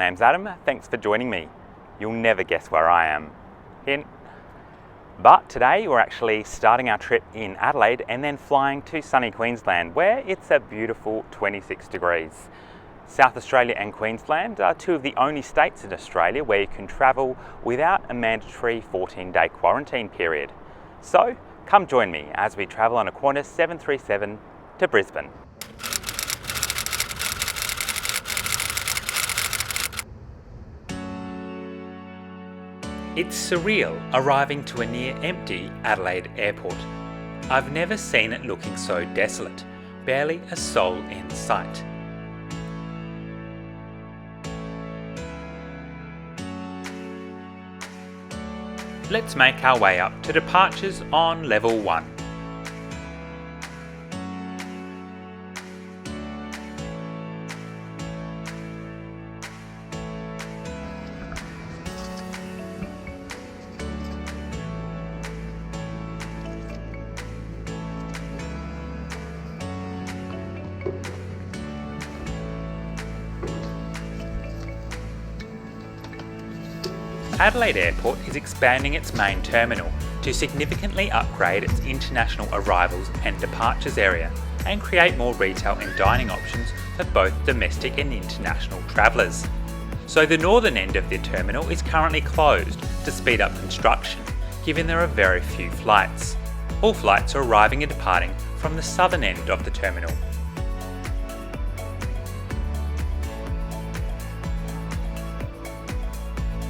name's Adam, thanks for joining me. You'll never guess where I am. Hint. But today we're actually starting our trip in Adelaide and then flying to sunny Queensland, where it's a beautiful 26 degrees. South Australia and Queensland are two of the only states in Australia where you can travel without a mandatory 14-day quarantine period. So come join me as we travel on a Qantas 737 to Brisbane. It's surreal arriving to a near empty Adelaide Airport. I've never seen it looking so desolate, barely a soul in sight. Let's make our way up to departures on level 1. Adelaide Airport is expanding its main terminal to significantly upgrade its international arrivals and departures area and create more retail and dining options for both domestic and international travellers. So the northern end of the terminal is currently closed to speed up construction, given there are very few flights. All flights are arriving and departing from the southern end of the terminal.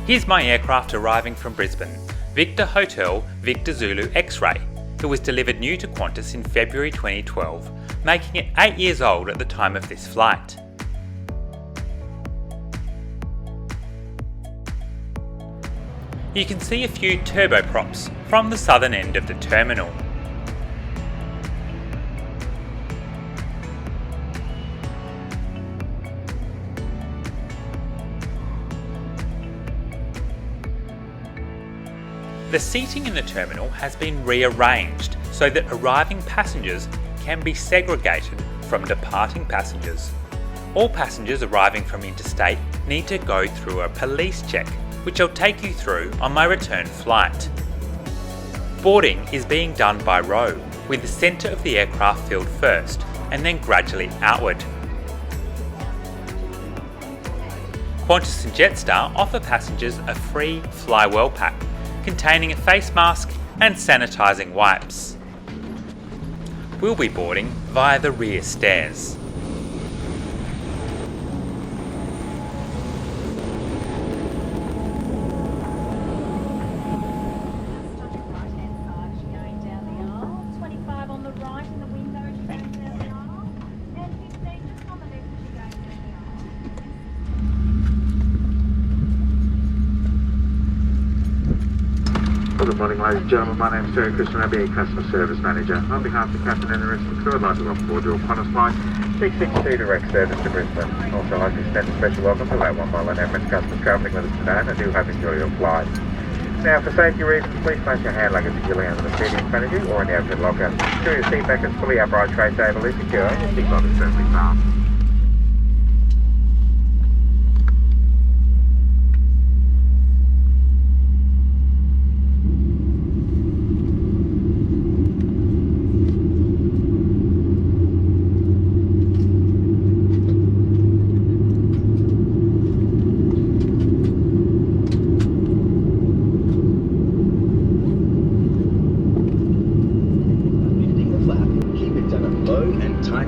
Here's my aircraft arriving from Brisbane, Victor Hotel Victor Zulu X-Ray. It was delivered new to Qantas in February 2012, making it 8 years old at the time of this flight. You can see a few turboprops from the southern end of the terminal. The seating in the terminal has been rearranged so that arriving passengers can be segregated from departing passengers. All passengers arriving from interstate need to go through a police check, which I'll take you through on my return flight. Boarding is being done by row, with the centre of the aircraft filled first and then gradually outward. Qantas and Jetstar offer passengers a free Fly Well pack containing a face mask and sanitising wipes. We'll be boarding via the rear stairs. Good morning, ladies and gentlemen. My name is Terry Christian. I'll be a customer service manager. On behalf of the captain and the rest of the crew, I'd like to welcome aboard your Qantas flight 662 direct service to Brisbane. Also, I'd like to extend a special welcome to that 1 mile and average customers travelling with us today, and I do hope you enjoy your flight. Now, for safety reasons, please place your hand luggage securely under the seat in front of you or in the overhead locker. Ensure your seat back is fully upright, tray table is secure, and your seatbelt is firmly fastened.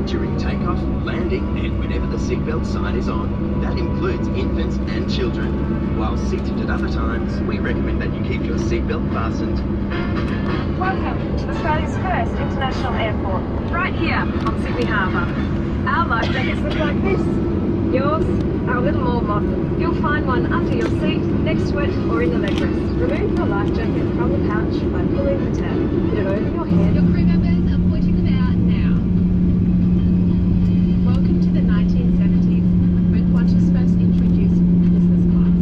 During takeoff, landing, and whenever the seatbelt sign is on. That includes infants and children. While seated at other times, we recommend that you keep your seatbelt fastened. Welcome to Australia's first international airport, right here on Sydney Harbour. Our life jackets look like this. Yours are a little more modern. You'll find one under your seat, next to it, or in the leg rest. Remove your life jacket from the pouch by pulling the tab. Put it over your head. Your crew members are pointing them out now. Welcome to the 1970s, when Qantas first introduced business class.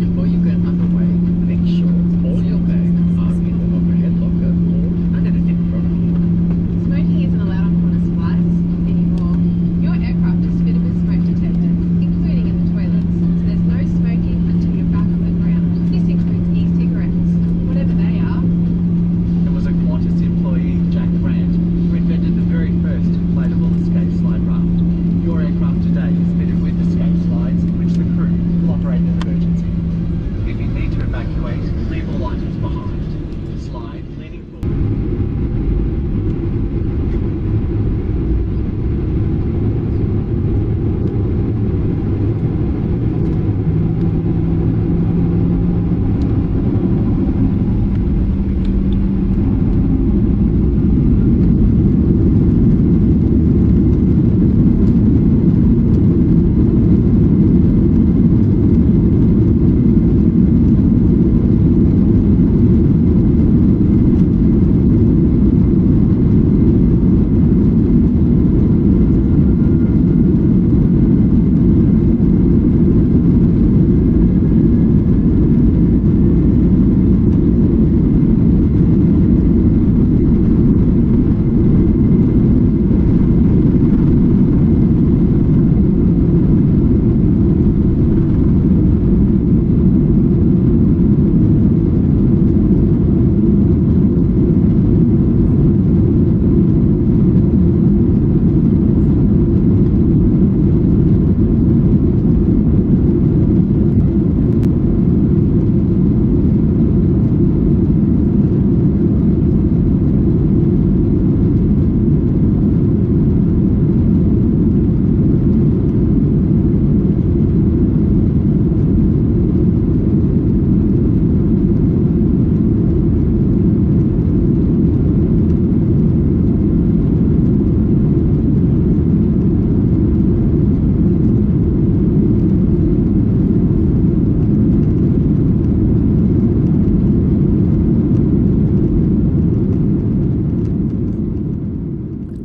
Before you get underway, make sure all your bags are in the overhead locker or under the seat in front of you. Smoking isn't allowed on Qantas flights anymore. Your aircraft is fitted with smoke detectors, including in the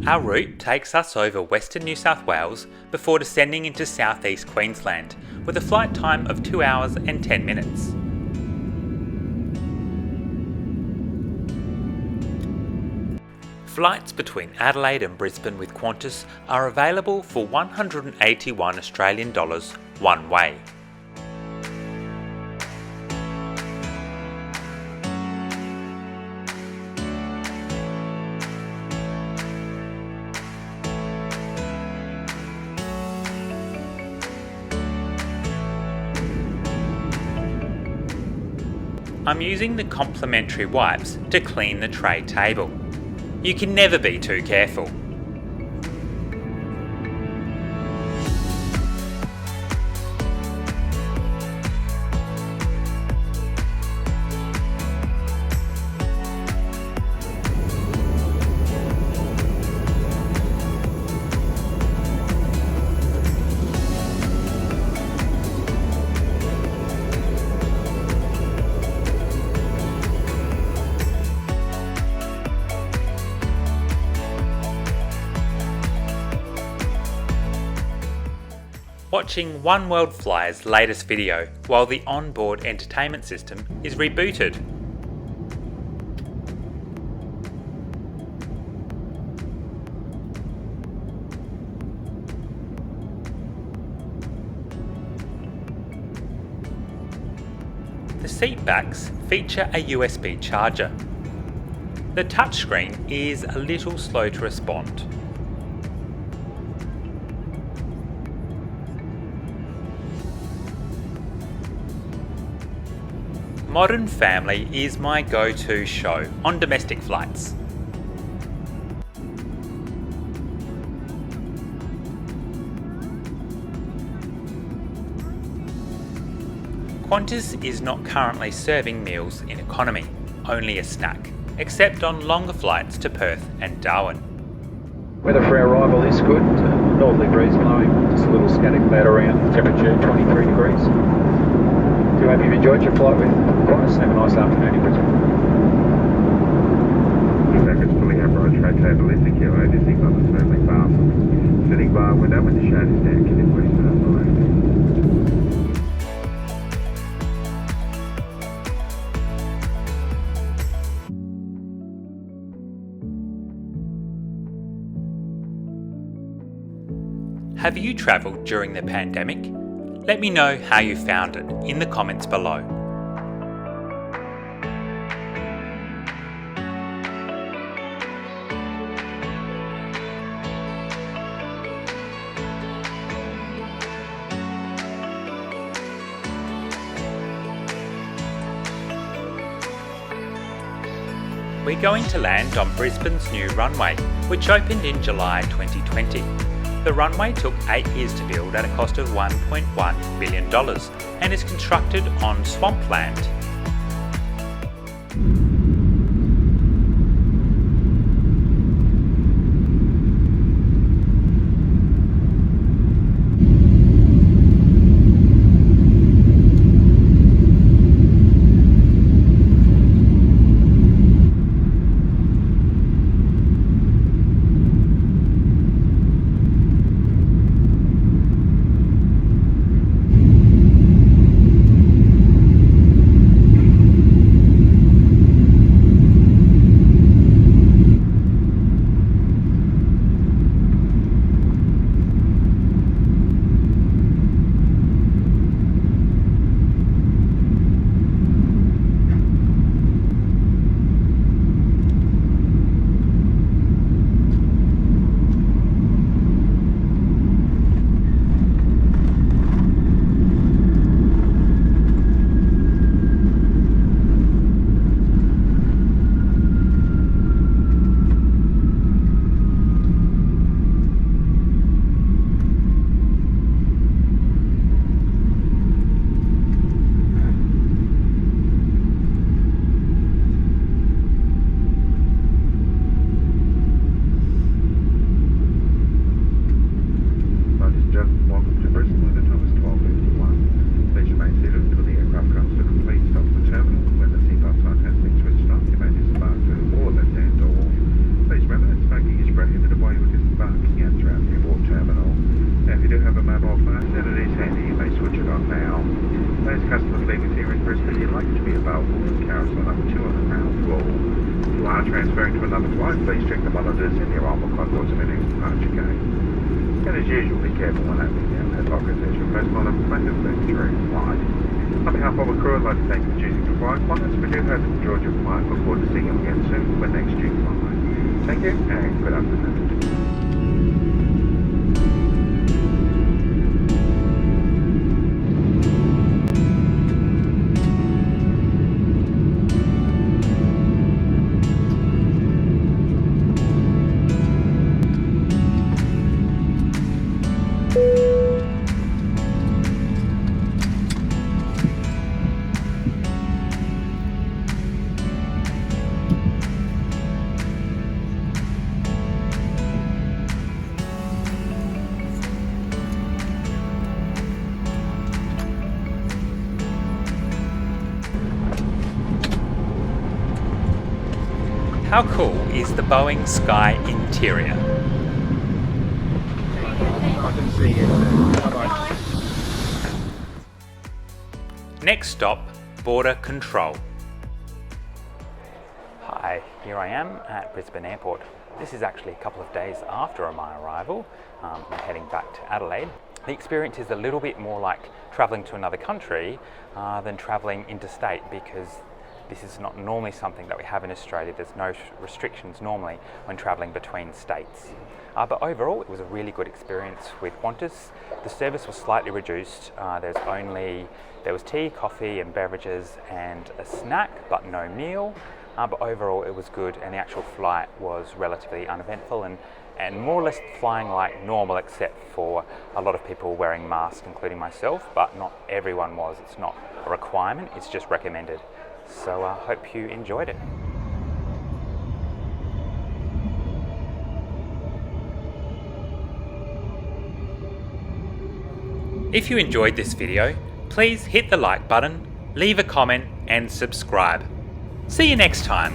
Our route takes us over Western New South Wales before descending into southeast Queensland with a flight time of 2 hours and 10 minutes. Flights between Adelaide and Brisbane with Qantas are available for $181 Australian one way. I'm using the complimentary wipes to clean the tray table. You can never be too careful. Watching One World Fly's latest video while the onboard entertainment system is rebooted. The seat backs feature a USB charger. The touchscreen is a little slow to respond. Modern Family is my go-to show on domestic flights. Qantas is not currently serving meals in economy, only a snack, except on longer flights to Perth and Darwin. Weather for our arrival is good, northerly breeze blowing, just a little scattered cloud around, temperature 23 degrees. Do hope you've enjoyed your flight with Qantas. Have a nice afternoon in Brisbane. Package pulling up right tray table lifting QA, this thing on the firmly fastened. Sitting by a window with the shades down, can you please turn up the left? Have you travelled during the pandemic? Let me know how you found it in the comments below. We're going to land on Brisbane's new runway, which opened in July 2020. The runway took 8 years to build at a cost of $1.1 billion and is constructed on swampland. are transferring to another flight, please check the monitors in the arrival console to the next departure gate. And as usual, be careful when opening the overhead lockers as your personal information is being during flight. On behalf of the crew, I'd like to thank you for choosing to fly Qantas. We do hope you enjoyed your flight. Look forward to seeing you again soon when next due flight. Thank you and good afternoon. How cool is the Boeing Sky interior? I can see you. Bye-bye. Next stop, border control. Hi, here I am at Brisbane Airport. This is actually a couple of days after my arrival. I'm heading back to Adelaide. The experience is a little bit more like travelling to another country than travelling interstate, because this is not normally something that we have in Australia. There's no restrictions normally when travelling between states. But overall, it was a really good experience with Qantas. The service was slightly reduced. There was tea, coffee and beverages and a snack, but no meal. But overall, it was good, and the actual flight was relatively uneventful and more or less flying like normal, except for a lot of people wearing masks, including myself, but not everyone was. It's not a requirement, it's just recommended. So I hope you enjoyed it. If you enjoyed this video, please hit the like button, leave a comment and subscribe. See you next time.